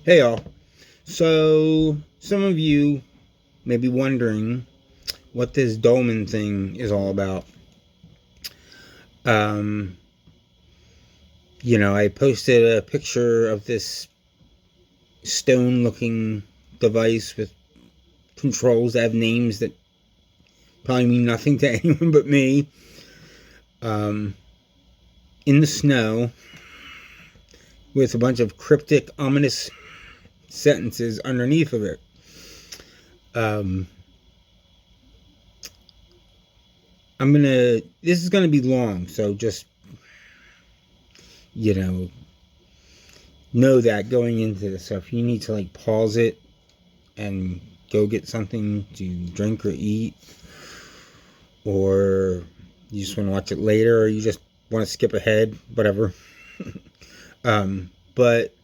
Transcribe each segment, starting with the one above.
Hey all. So, some of you may be wondering what this dolmen thing is all about. Um, I posted a picture of this stone looking device with controls that have names that probably mean nothing to anyone but me. Um, in the snow with a bunch of cryptic, ominous sentences underneath of it. Um, this is gonna be long, so just, you know that going into this. So if you need to pause it and go get something to drink or eat, or you just want to watch it later, or you just want to skip ahead, whatever. But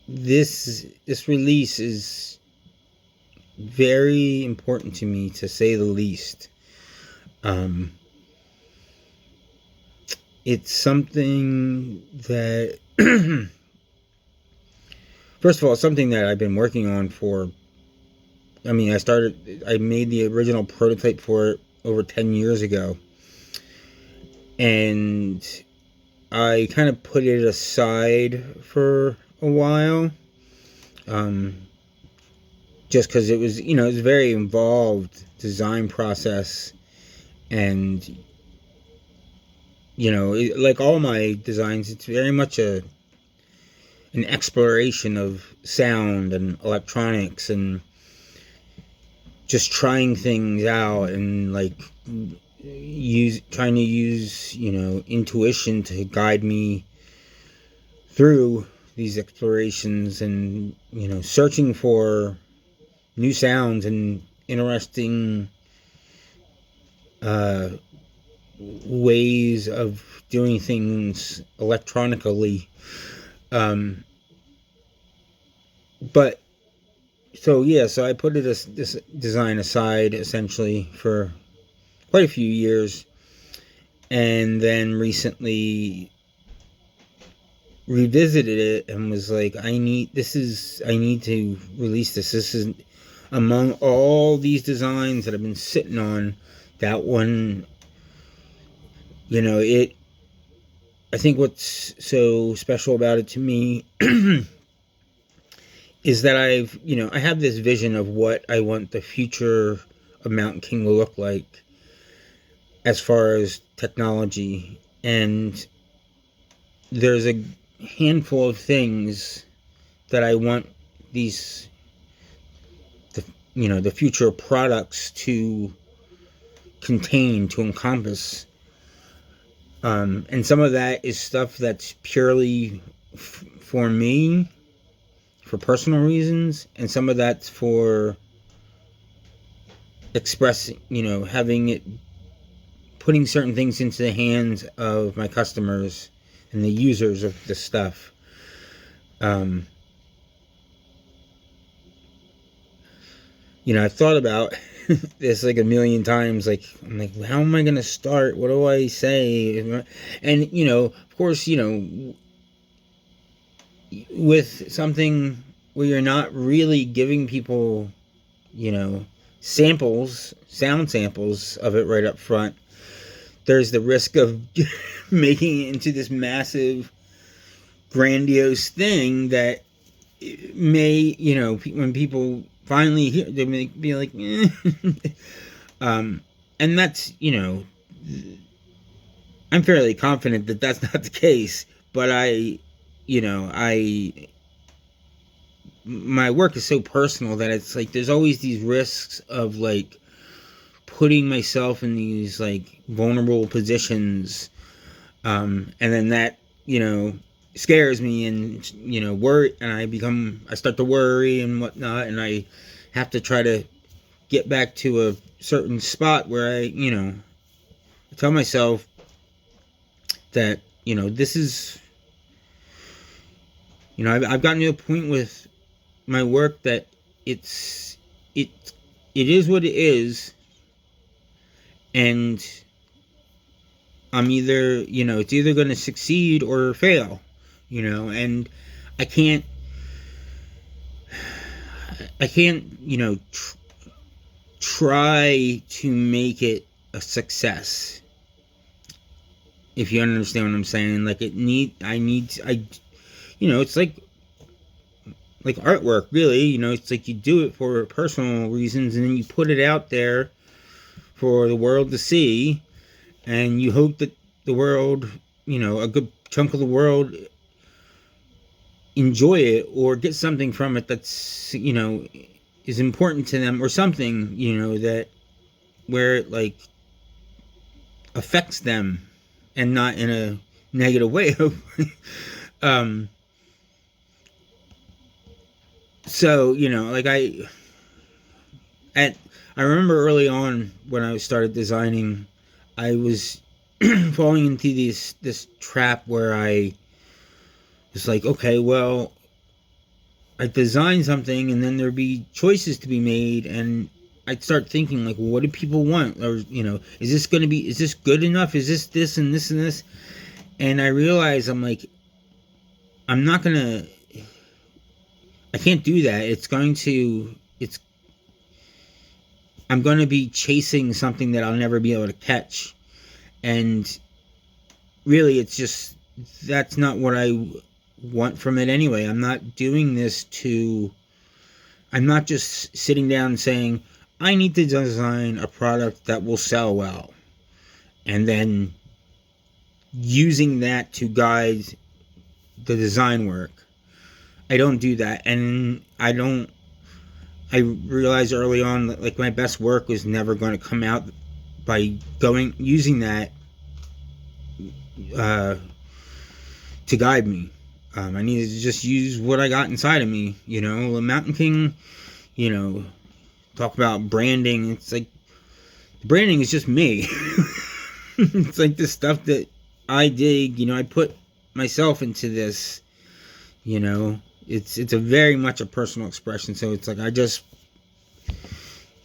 this release is very important to me, to say the least. It's something that first of all, it's something that I've been working on for, I made the original prototype for it over 10 years ago. And I kind of put it aside for a while. Just because it was a very involved design process. And, like all my designs, it's very much an exploration of sound and electronics and just trying things out and trying to use intuition to guide me through these explorations, and searching for new sounds and interesting ways of doing things electronically. But so I put this design aside essentially for quite a few years, and then recently revisited it and was like, I need to release this. This is, among all these designs that I've been sitting on, that one, I think what's so special about it to me is that I have this vision of what I want the future of Mountainking to look like as far as technology. And there's a handful of things that I want the future products to contain, to encompass. And some of that is stuff that's purely for me, for personal reasons, and some of that's for expressing, putting certain things into the hands of my customers and the users of the stuff. I've thought about this a million times. I'm like, how am I going to start? What do I say? And, of course, with something where you're not really giving people, sound samples of it right up front, there's the risk of making it into this massive, grandiose thing that may, when people finally hear, they may be like, eh. And that's, I'm fairly confident that that's not the case, but my work is so personal that it's there's always these risks of putting myself in these vulnerable positions, and then that scares me, and worry, and I start to worry and whatnot, and I have to try to get back to a certain spot where I tell myself that this is, I've gotten to a point with my work that it is what it is, and I'm either it's either going to succeed or fail, and I can't, try to make it a success. If you understand what I'm saying, like it's like artwork, really. It's like you do it for personal reasons, and then you put it out there for the world to see, and you hope that the world, a good chunk of the world enjoy it or get something from it that's, is important to them, or something, that where it like affects them and not in a negative way. So, like I remember early on when I started designing, I was falling into this trap where I was like, okay, well, I design something and then there'd be choices to be made, and I'd start thinking like, well, what do people want? Or, is this good enough? Is this and this and this? And I realized I'm like, I can't do that. I'm going to be chasing something that I'll never be able to catch. And really, that's not what I want from it anyway. I'm not doing this I'm not just sitting down and saying, I need to design a product that will sell well, and then using that to guide the design work. I don't do that. And I realized early on that like my best work was never going to come out by using that to guide me. I needed to just use what I got inside of me. The Mountain King, talk about branding. It's like, branding is just me. It's like the stuff that I dig, I put myself into this, it's a very much a personal expression. So it's like, I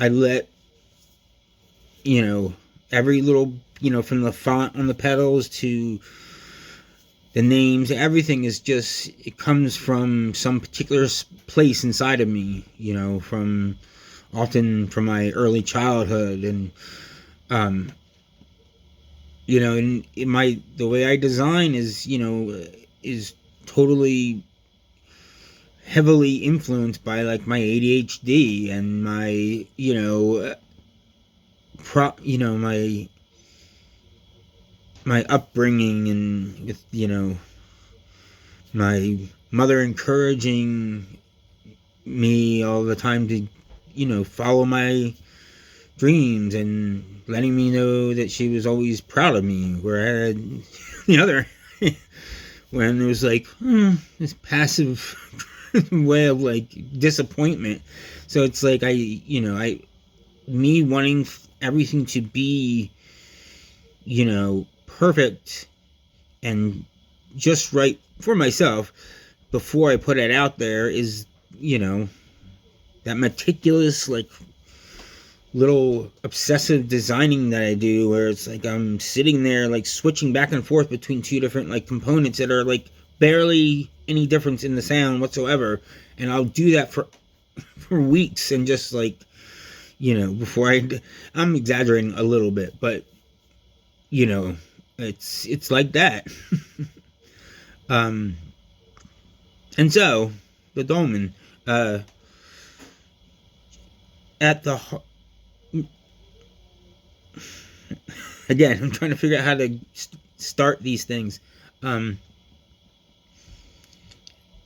let, every little, from the font on the pedals to the names, everything is just, it comes from some particular place inside of me, often from my early childhood. And, and the way I design is totally heavily influenced by like my ADHD and my, my upbringing, and with, my mother encouraging me all the time to, follow my dreams, and letting me know that she was always proud of me, where I had the other when it was like this passive way of like disappointment. So it's like me wanting everything to be, perfect and just right for myself before I put it out there is, that meticulous, like, little obsessive designing that I do, where it's like I'm sitting there like switching back and forth between two different like components that are like barely any difference in the sound whatsoever, and I'll do that for weeks, and just like, before I'm exaggerating a little bit, but it's like that. And so the dolmen, at the again, I'm trying to figure out how to start these things.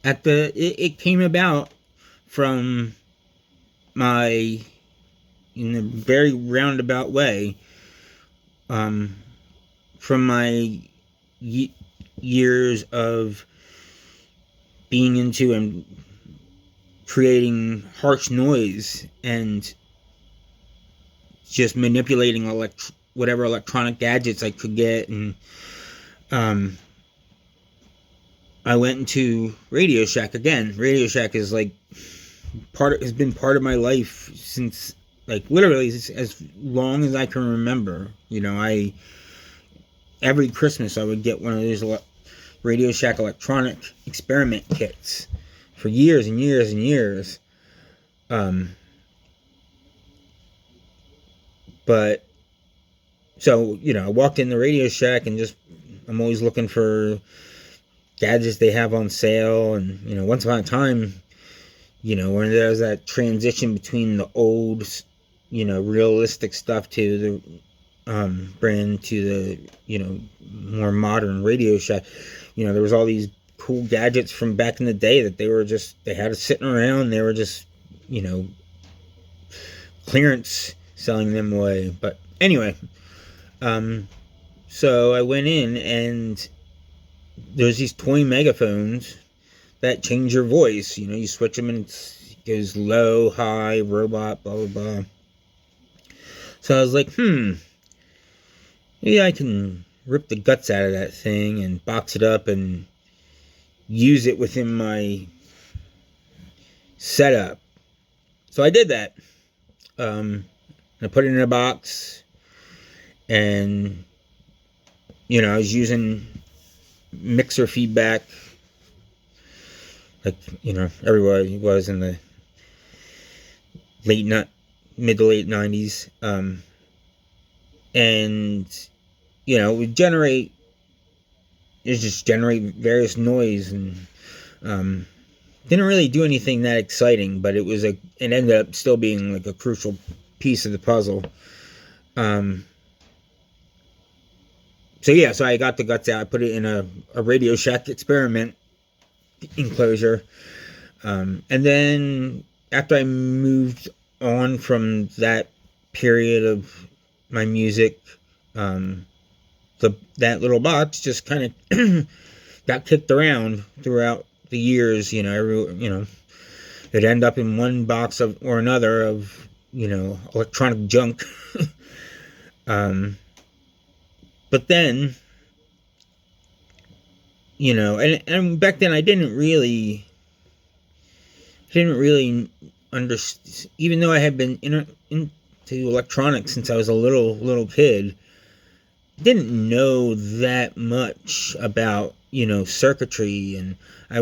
It came about from my, in a very roundabout way, from my years of being into and creating harsh noise and just manipulating whatever electronic gadgets I could get. And I went into Radio Shack again. Radio Shack is like has been part of my life since, like, literally as long as I can remember. Every Christmas I would get one of those Radio Shack electronic experiment kits for years and years and years. But so, I walked in the Radio Shack and I'm always looking for gadgets they have on sale. And, once upon a time, when there's that transition between the old, realistic stuff to the brand to the, more modern Radio Shack, there was all these cool gadgets from back in the day that they had it sitting around. They were just, clearance selling them away. But anyway, so I went in and there's these toy megaphones that change your voice. You switch them and it goes low, high, robot, blah, blah, blah. So I was like, maybe I can rip the guts out of that thing and box it up and use it within my setup. So I did that. I put it in a box, and I was using mixer feedback, like everybody was in the mid to late 90s, and it would generate various noise, and didn't really do anything that exciting, but it ended up still being like a crucial piece of the puzzle. So I got the guts out. I put it in a Radio Shack experiment enclosure. And then after I moved on from that period of my music, that little box just kind of got kicked around throughout the years. It'd end up in one box or another of electronic junk. But then, and back then I didn't really understand, even though I had been into electronics since I was a little kid, didn't know that much about, circuitry, and I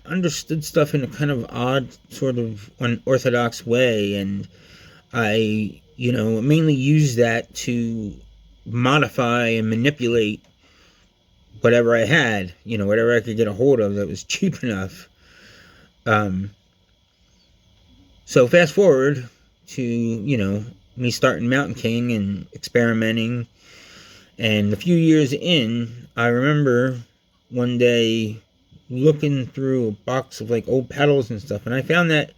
understood stuff in a kind of odd, sort of unorthodox way, and I, mainly used that to modify and manipulate whatever I had, whatever I could get a hold of that was cheap enough. So fast forward to, me starting Mountain King and experimenting, and a few years in, I remember one day looking through a box of like old pedals and stuff, and I found that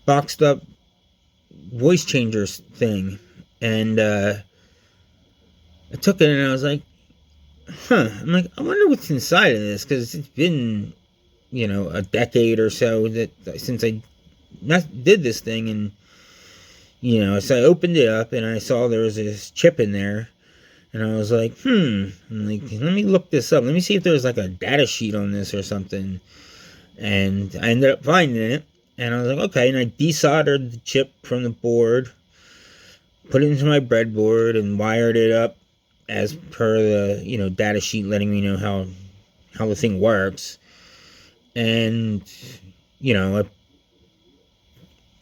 boxed up voice changers thing, and I took it and I was like, I'm like, I wonder what's inside of this, because it's been a decade or so since I did this thing, and so I opened it up and I saw there was this chip in there. And I was like, I'm like, let me look this up. Let me see if there's like a data sheet on this or something. And I ended up finding it. And I was like, okay. And I desoldered the chip from the board, put it into my breadboard, and wired it up as per the, data sheet letting me know how the thing works. And, I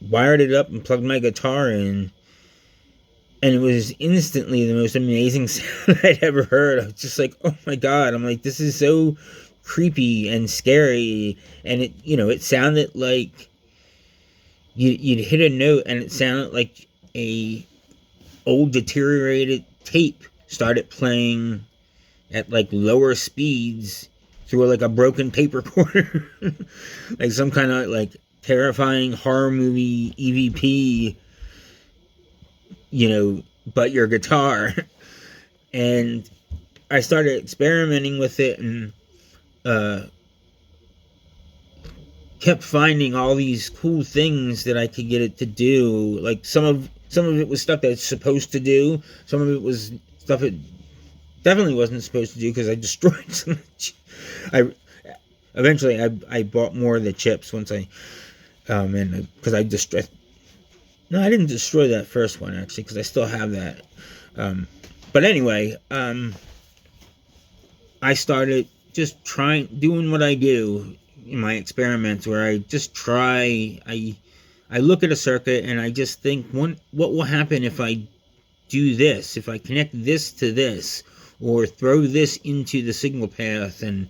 wired it up and plugged my guitar in. And it was instantly the most amazing sound I'd ever heard. I was just like, oh my God. I'm like, this is so creepy and scary. And it sounded like you'd hit a note and it sounded like a old deteriorated tape started playing at like lower speeds through like a broken tape recorder. Like some kind of like terrifying horror movie EVP, but your guitar. And I started experimenting with it and kept finding all these cool things that I could get it to do. Like some of it was stuff that it's supposed to do. Some of it was stuff it definitely wasn't supposed to do, because I destroyed some. Eventually I bought more of the chips once I because I destroyed. No, I didn't destroy that first one, actually, because I still have that. But anyway, I started just doing what I do in my experiments, where I just I look at a circuit and I just think, what will happen if I do this, if I connect this to this, or throw this into the signal path, and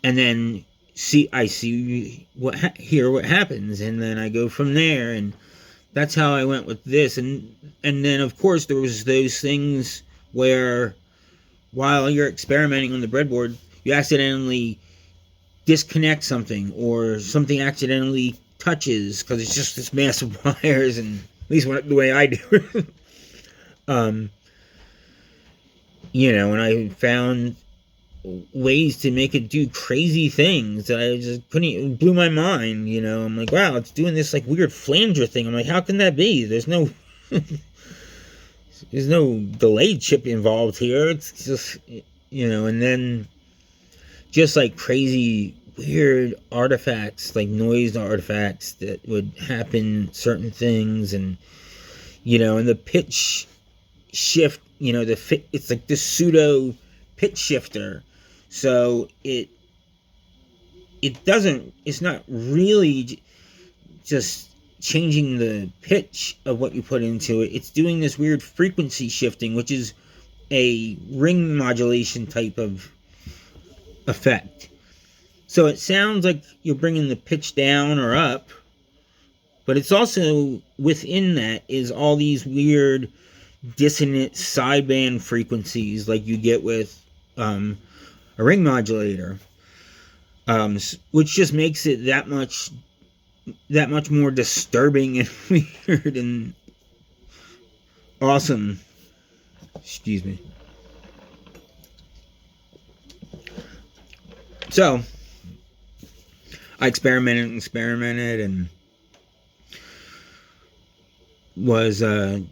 then hear what happens, and then I go from there. And that's how I went with this. And then of course there was those things where while you're experimenting on the breadboard, you accidentally disconnect something, or something accidentally touches, because it's just this mass of wires, and at least the way I do it. And I found ways to make it do crazy things that I just couldn't. It blew my mind. I'm like, wow, it's doing this like weird flanger thing. I'm like, how can that be? There's no delayed chip involved here. It's just, and then just like crazy weird artifacts, like noise artifacts that would happen, certain things. And and the pitch shift, it's like this pseudo pitch shifter, so it's not really just changing the pitch of what you put into it. It's doing this weird frequency shifting, which is a ring modulation type of effect. So it sounds like you're bringing the pitch down or up, but it's also, within that is all these weird dissonant sideband frequencies like you get with a ring modulator, which just makes it that much more disturbing and weird and awesome. Excuse me. So I experimented and was I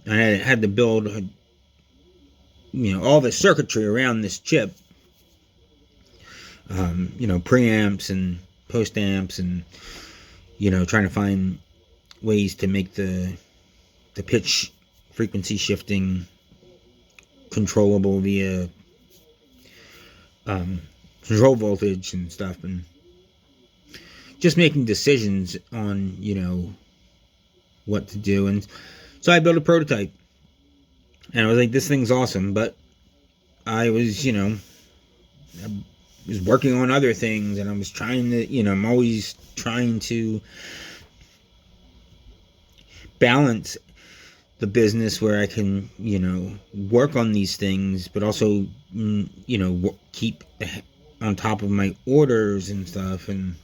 had to build all the circuitry around this chip, preamps and post amps, and trying to find ways to make the pitch frequency shifting controllable via control voltage and stuff, and just making decisions on what to do. And so I built a prototype, and I was like, this thing's awesome, but I was I was working on other things, and I was trying to I'm always trying to balance the business where I can work on these things, but also keep on top of my orders and stuff. And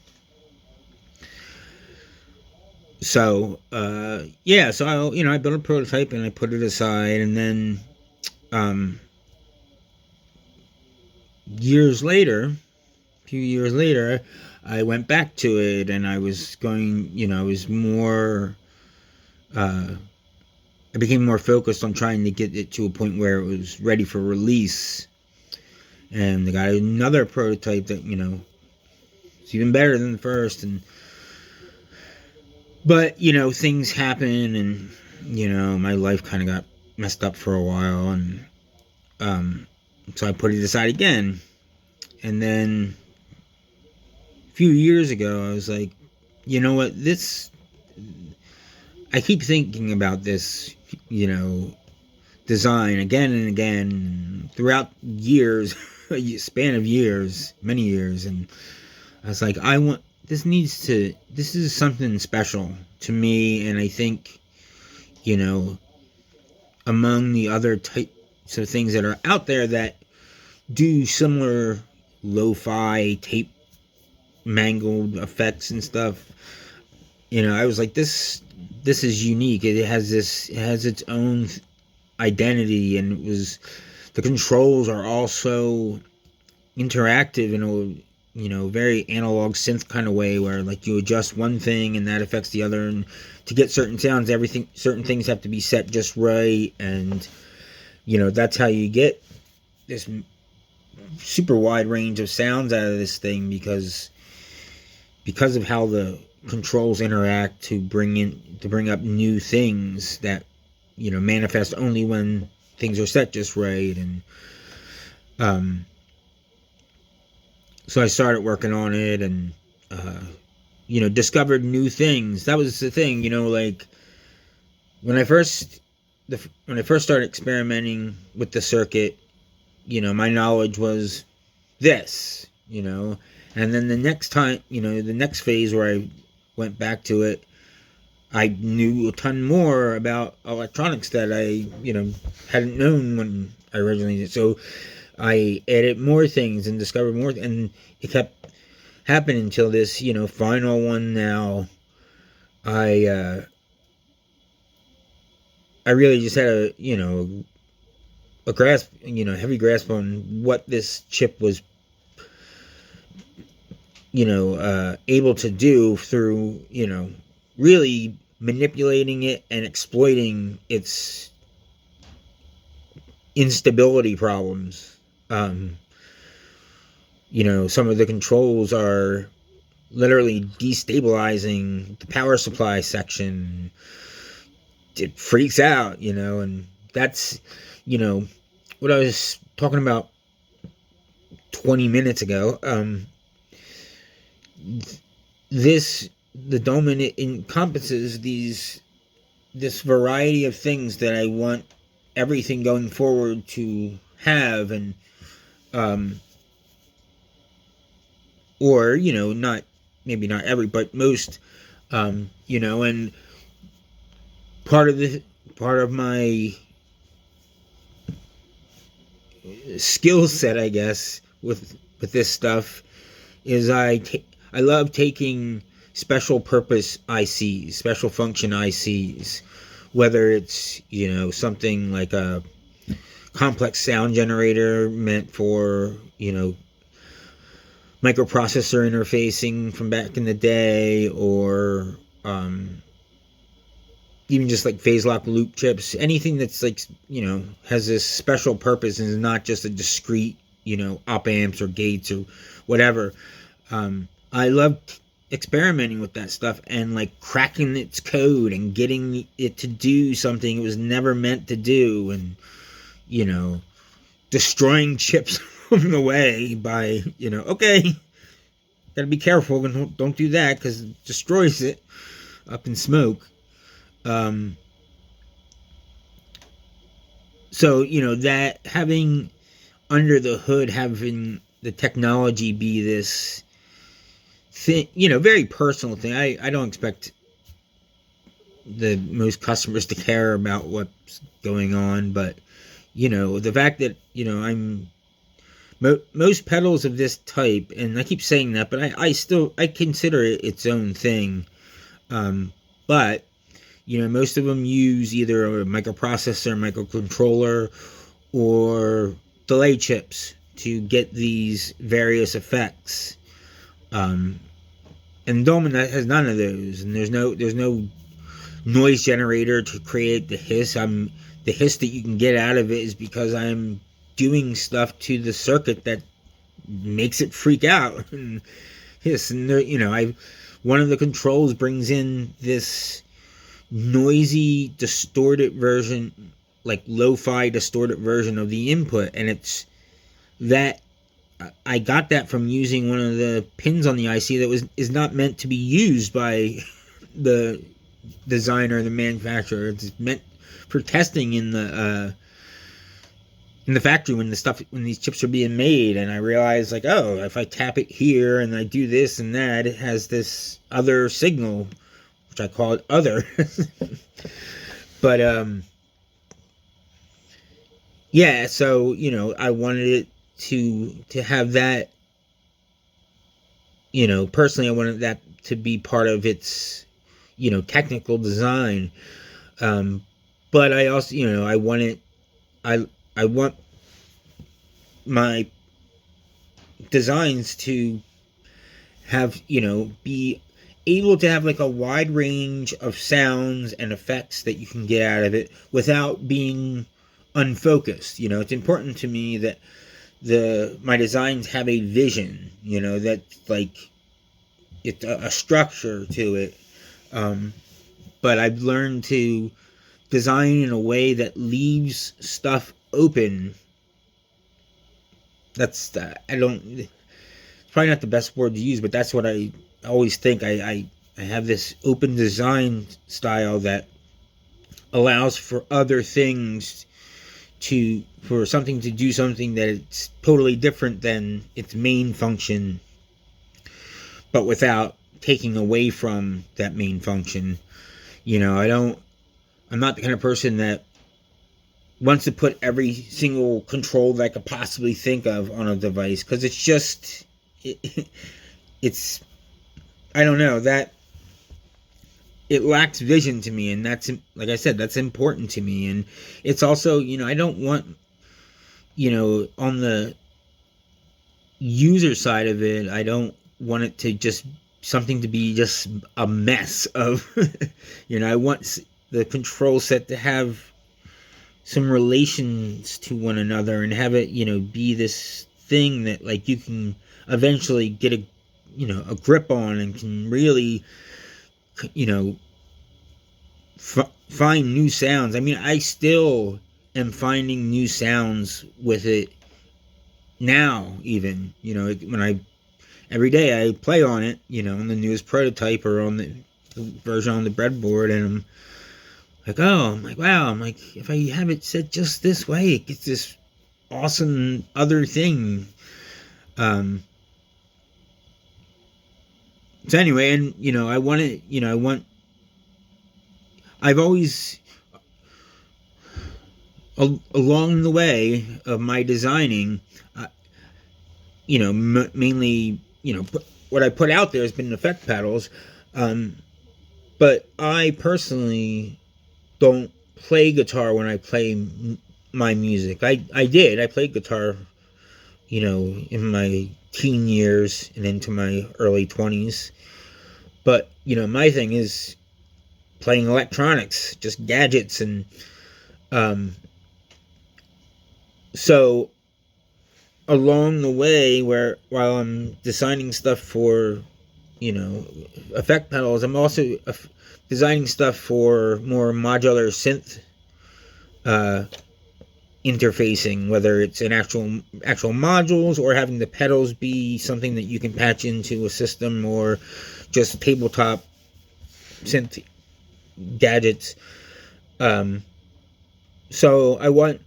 so I built a prototype and I put it aside, and then a few years later I went back to it, and I was going I was more I became more focused on trying to get it to a point where it was ready for release. And I got another prototype that it's even better than the first. But things happen, and my life kind of got messed up for a while, and so I put it aside again. And then a few years ago I was like, what, I keep thinking about this design again and again throughout years, a span of years, many years. And I was like, this is something special to me. And I think, among the other types of things that are out there that do similar lo-fi tape mangled effects and stuff, I was like, this is unique. It has its own identity, and the controls are also interactive in a very analog synth kind of way, where like you adjust one thing and that affects the other, and to get certain sounds, certain things have to be set just right. And that's how you get this super wide range of sounds out of this thing, because of how the controls interact to bring up new things that manifest only when things are set just right. And so I started working on it, and discovered new things. That was the thing, like when I first started experimenting with the circuit, my knowledge was this, and then the next time, the next phase where I went back to it, I knew a ton more about electronics that I, hadn't known when I originally did. So I added more things and discovered more, and it kept happening until this, final one now. I really just had a grasp, heavy grasp on what this chip was, able to do through, really manipulating it and exploiting its instability problems. Some of the controls are literally destabilizing the power supply section. It freaks out, and that's, what I was talking about 20 minutes ago. The Dolmen, it encompasses this variety of things that I want everything going forward to have, and or maybe not every, but most, and part of my skill set, I guess, with this stuff is I love taking special purpose ICs, special function ICs, whether it's, something like a complex sound generator meant for, microprocessor interfacing from back in the day, or even just like phase lock loop chips, anything that's like, has this special purpose and is not just a discrete, op amps or gates or whatever. I love experimenting with that stuff and like cracking its code and getting it to do something it was never meant to do, and destroying chips along the way by okay, gotta be careful and don't do that because it destroys it up in smoke. So that having under the hood, having the technology be this thing, very personal thing. I don't expect the most customers to care about what's going on, but the fact that I'm most pedals of this type, and I keep saying that, but I consider it its own thing. But most of them use either a microprocessor, microcontroller, or delay chips to get these various effects. And Dolmen has none of those, and there's no noise generator to create the hiss. The hiss that you can get out of it is because I'm doing stuff to the circuit that makes it freak out and hiss. And one of the controls brings in this noisy, distorted version, like lo-fi distorted version of the input, and it's that I got that from using one of the pins on the IC that is not meant to be used by the designer, the manufacturer. It's meant for testing in the factory when these chips are being made. And I realized, like, oh, if I tap it here and I do this and that, it has this other signal, which I call it other. But yeah, so I wanted it to have that, personally I wanted that to be part of its technical design, but I also I want my designs to have be able to have like a wide range of sounds and effects that you can get out of it without being unfocused. It's important to me that my designs have a vision, that's like it's a structure to it. But I've learned to design in a way that leaves stuff open. That's I don't. It's probably not the best word to use, but that's what I always think. I have this open design style that allows for other things for something to do something that it's totally different than its main function, but without taking away from that main function. I'm not the kind of person that wants to put every single control that I could possibly think of on a device, because it's just it's I don't know, that it lacks vision to me, and that's, like I said, that's important to me. And it's also, I don't want, on the user side of it, I don't want it to just something to be just a mess of I want the control set to have some relations to one another, and have it be this thing that, like, you can eventually get a grip on, and can really find new sounds. I mean, I still am finding new sounds with it now, even when every day I play on it, on the newest prototype or on the version on the breadboard, and I'm like, wow, I'm like, if I have it set just this way, it gets this awesome other thing. So anyway, and I want it, I've always, along the way of my designing, mainly, what I put out there has been effect pedals, but I personally don't play guitar when I play my music. I played guitar, in my teen years and into my early 20s, but, my thing is playing electronics, just gadgets, and so along the way, while I'm designing stuff for effect pedals, I'm also designing stuff for more modular synth interfacing, whether it's in actual modules, or having the pedals be something that you can patch into a system, or just tabletop synth gadgets. So I want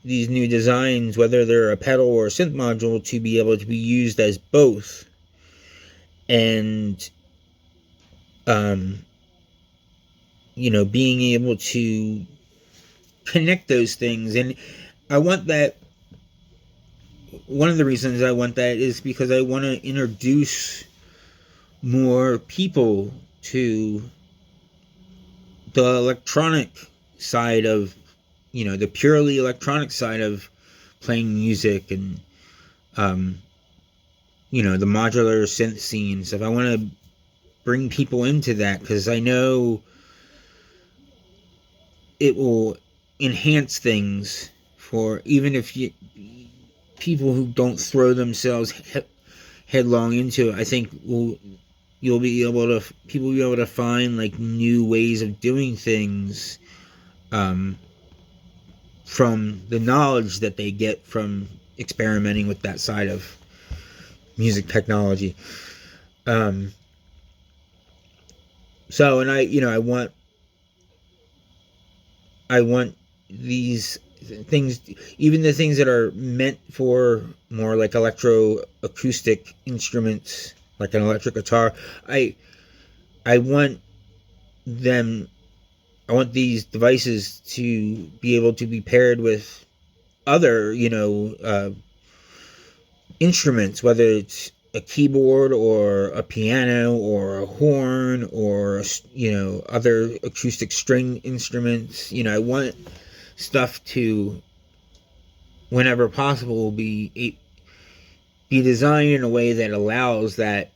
these new designs, whether they're a pedal or a synth module, to be able to be used as both, and being able to connect those things. And I want that. One of the reasons I want that is because I want to introduce more people to the electronic side of, the purely electronic side of playing music, and the modular synth scene and stuff. I want to bring people into that, because I know it will enhance things for, even if people who don't throw themselves headlong into it. I think people will be able to find, like, new ways of doing things, from the knowledge that they get from experimenting with that side of music technology. So, and I want these things, even the things that are meant for more like electroacoustic instruments, like an electric guitar, I want these devices to be able to be paired with other, instruments, whether it's a keyboard or a piano or a horn, or, other acoustic string instruments. I want stuff to, whenever possible, be designed in a way that allows that,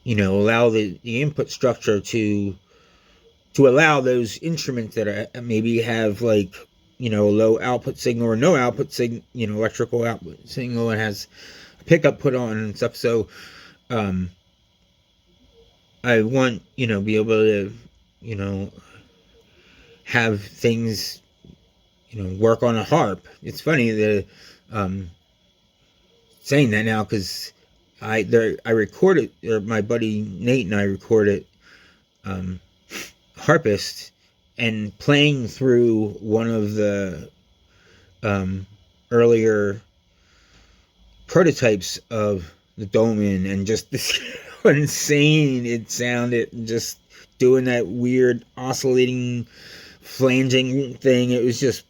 allow the input structure to allow those instruments that maybe have, like, low output signal or no output signal, electrical output signal, and has a pickup put on and stuff. So, I want, be able to, you know, have things, work on a harp. It's funny that saying that now, because I recorded, or my buddy Nate and I recorded um, harpist, and playing through one of the earlier prototypes of the Dolmen, and just this insane it sounded, just doing that weird oscillating flanging thing. It was just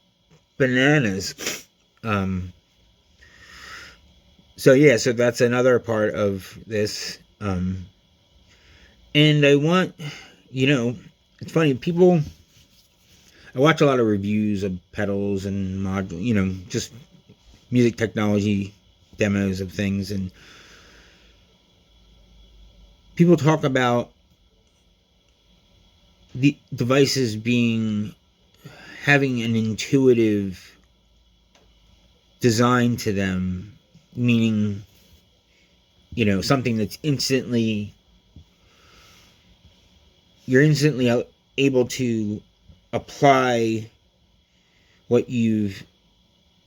bananas. So yeah, so that's another part of this. And I want, it's funny, people, I watch a lot of reviews of pedals and just music technology demos of things, and people talk about the devices having an intuitive design to them, meaning, something that's you're instantly able to apply what you've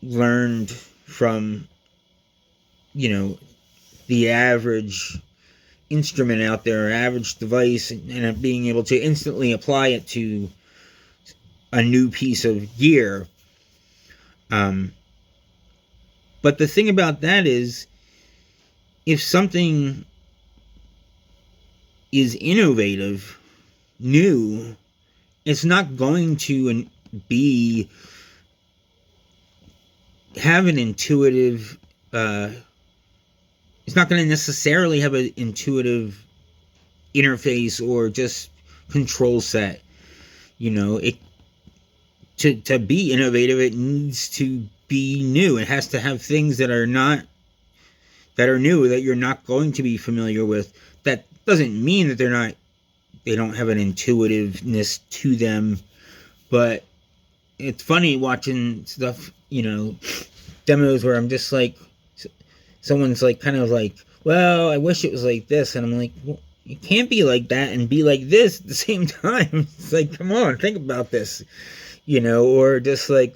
learned from, the average instrument out there, average device, and being able to instantly apply it to a new piece of gear. But the thing about that is, if something is innovative, new, it's not going to have an intuitive, it's not going to necessarily have an intuitive interface or just control set. To be innovative, it needs to be new. It has to have things that are new, that you're not going to be familiar with. That doesn't mean that they don't have an intuitiveness to them. But it's funny watching stuff, demos where I'm just like, someone's like, kind of like, well, I wish it was like this. And I'm like, well, you can't be like that and be like this at the same time. It's like, come on, think about this, or just like,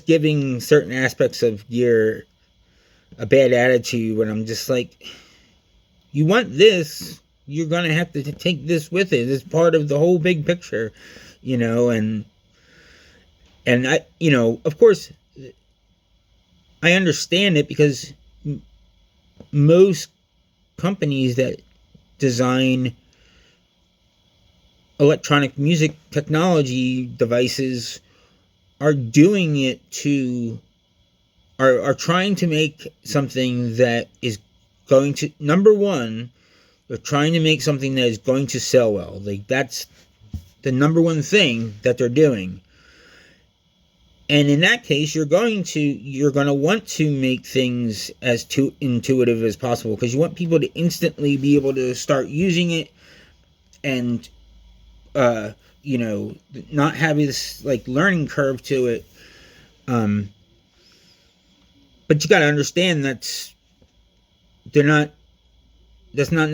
giving certain aspects of gear a bad attitude, when I'm just like, you want this, you're gonna have to take this with it. It's part of the whole big picture, and I, of course, I understand it, because most companies that design electronic music technology devices are doing it are trying to make something that is going to, number one, they're trying to make something that is going to sell well. Like, that's the number one thing that they're doing. And in that case, you're going to want to make things as intuitive as possible, because you want people to instantly be able to start using it, and not having this like learning curve to it. But you got to understand they're not going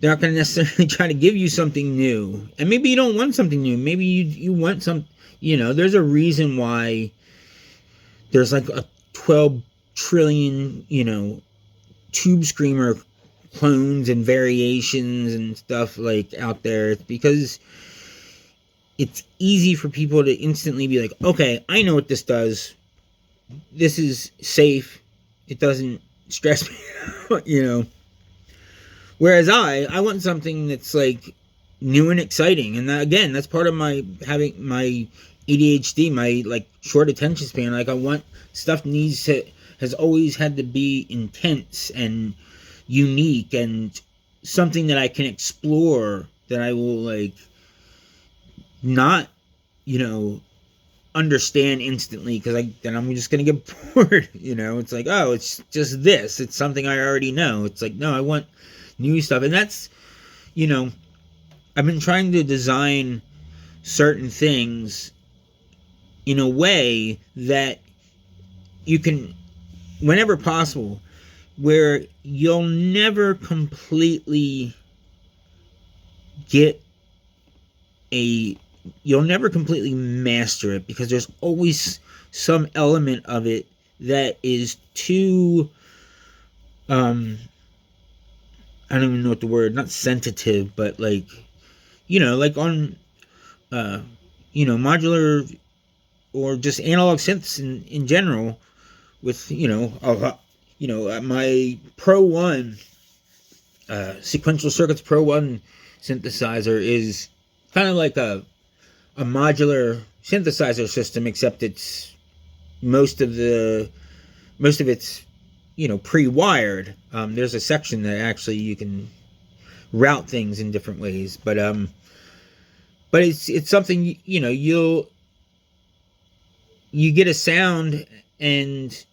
to necessarily try to give you something new. And maybe you don't want something new. Maybe you want some, there's a reason why there's like a 12 trillion, tube screamer clones and variations and stuff like out there. It's because it's easy for people to instantly be like, okay, I know what this does. This is safe. It doesn't stress me out, Whereas I want something that's like new and exciting. And that, again, that's part of having my ADHD, my like short attention span. Like, I want stuff has always had to be intense and unique, and something that I can explore, that I will like not, understand instantly, because then I'm just gonna get bored. It's like, oh, it's just this. It's something I already know. It's like, no, I want new stuff. And that's, I've been trying to design certain things in a way that you can, whenever possible, where you'll never completely get a, you'll never completely master it, because there's always some element of it that is too, I don't even know what the word, not sensitive, but like, like on, uh, modular or just analog synths in general, with, my Pro 1, Sequential Circuits Pro 1 synthesizer is kind of like a modular synthesizer system, except it's most of it's pre-wired. There's a section that actually you can route things in different ways, but it's something, you get a sound, and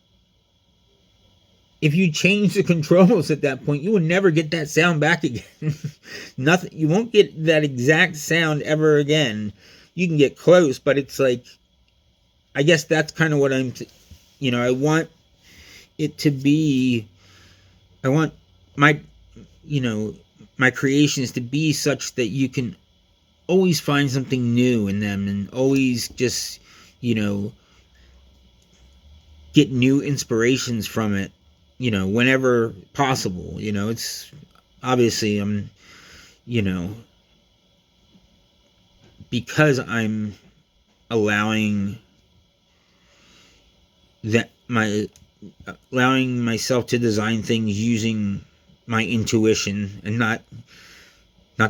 if you change the controls at that point, you will never get that sound back again. Nothing, you won't get that exact sound ever again. You can get close, but it's like, I guess that's kind of what I want it to be. I want my, my creations to be such that you can always find something new in them, and always just, get new inspirations from it, whenever possible. It's obviously, because I'm allowing allowing myself to design things using my intuition, and not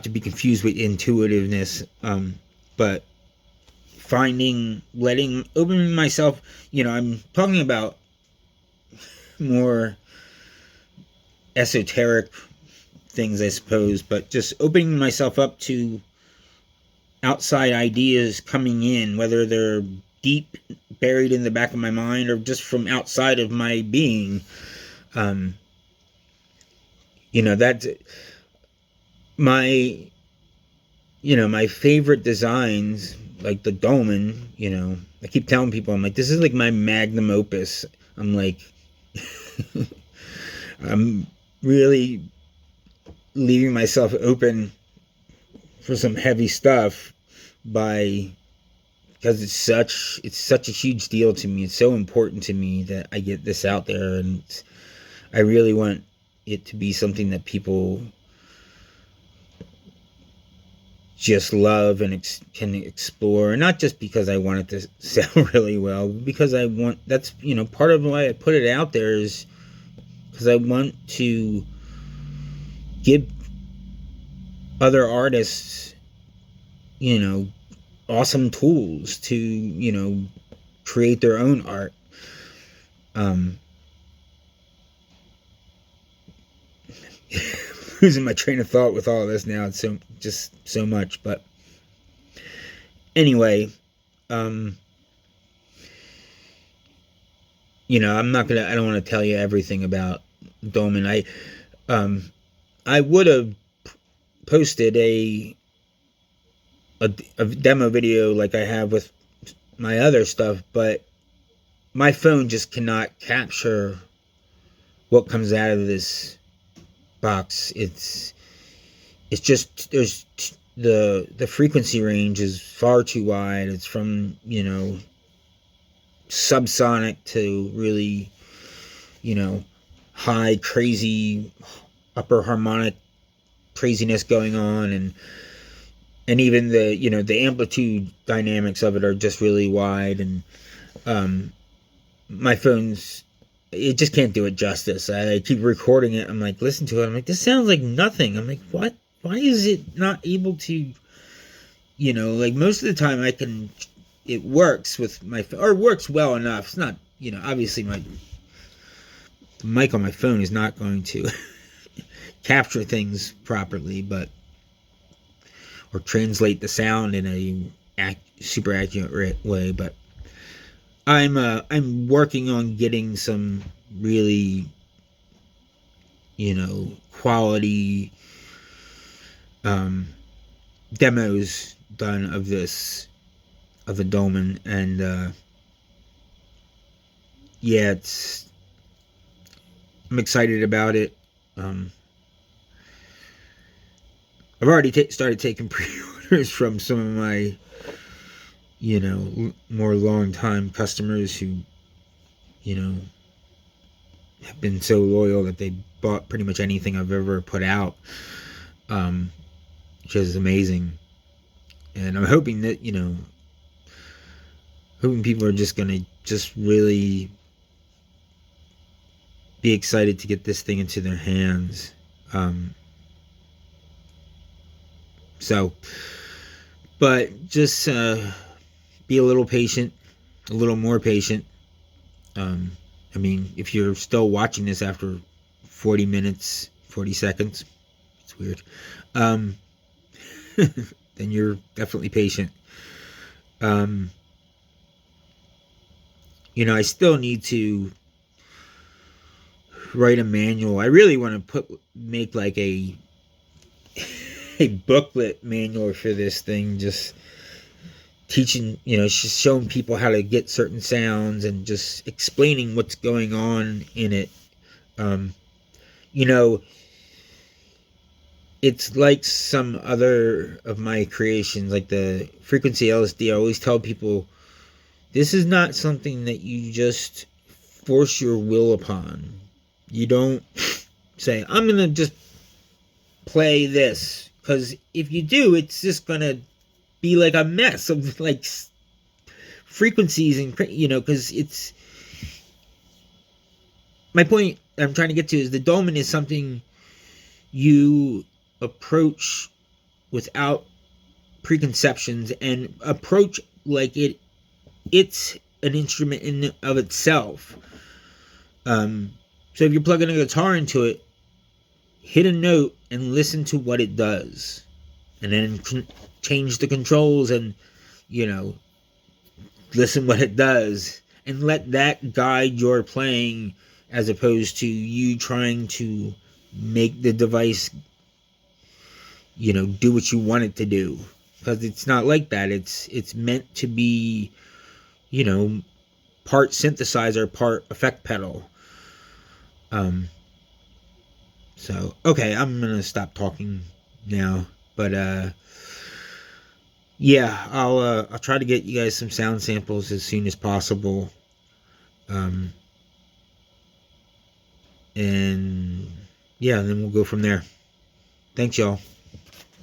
to be confused with intuitiveness, but opening myself, I'm talking about more esoteric things, I suppose, but just opening myself up to outside ideas coming in, whether they're deep buried in the back of my mind or just from outside of my being. That's my, my favorite designs, like the Dolmen. I keep telling people, I'm like, this is like my magnum opus. I'm like, I'm really leaving myself open for some heavy stuff, because it's such a huge deal to me. It's so important to me that I get this out there, and I really want it to be something that people just love and can explore. And not just because I want it to sound really well, because that's part of why I put it out there, is because I want to give other artists, awesome tools to, create their own art. Losing my train of thought with all of this now. It's just so much, but anyway, I don't want to tell you everything about Dolmen. I would have posted a demo video like I have with my other stuff, but my phone just cannot capture what comes out of this box. It's just, there's the frequency range is far too wide. It's from subsonic to really high, crazy, upper harmonic craziness going on, and even the the amplitude dynamics of it are just really wide, and my phone's, it just can't do it justice. I keep recording it. I'm like, listen to it. I'm like, this sounds like nothing. I'm like, what? Why is it not able to, like most of the time it works with my phone, or works well enough. It's not, obviously the mic on my phone is not going to capture things properly, or translate the sound in a super accurate way. But I'm working on getting some really, quality demos done of the Dolmen, and yeah, I'm excited about it. I've already started taking pre-orders from some of my, more long-time customers who, have been so loyal that they bought pretty much anything I've ever put out, which is amazing. And I'm hoping that, hoping people are just gonna just really be excited to get this thing into their hands. So, but just be a little patient, a little more patient. I mean, if you're still watching this after 40 minutes, 40 seconds, it's weird, then you're definitely patient. I still need to write a manual. I really want to make like a booklet manual for this thing, just teaching, just showing people how to get certain sounds and just explaining what's going on in it. It's like some other of my creations, like the frequency LSD. I always tell people, this is not something that you just force your will upon. You don't say, I'm going to just play this. Because if you do, it's just going to be like a mess of like frequencies and, because it's... My point I'm trying to get to is the dolmen is something you approach without preconceptions and approach like it's an instrument in of itself. So if you're plugging a guitar into it, hit a note and listen to what it does, and then change the controls and listen what it does, and let that guide your playing, as opposed to you trying to make the device do what you want it to do, because it's not like that. It's meant to be part synthesizer, part effect pedal. So okay, I'm gonna stop talking now, but yeah, I'll try to get you guys some sound samples as soon as possible. And yeah, then we'll go from there. Thanks, y'all.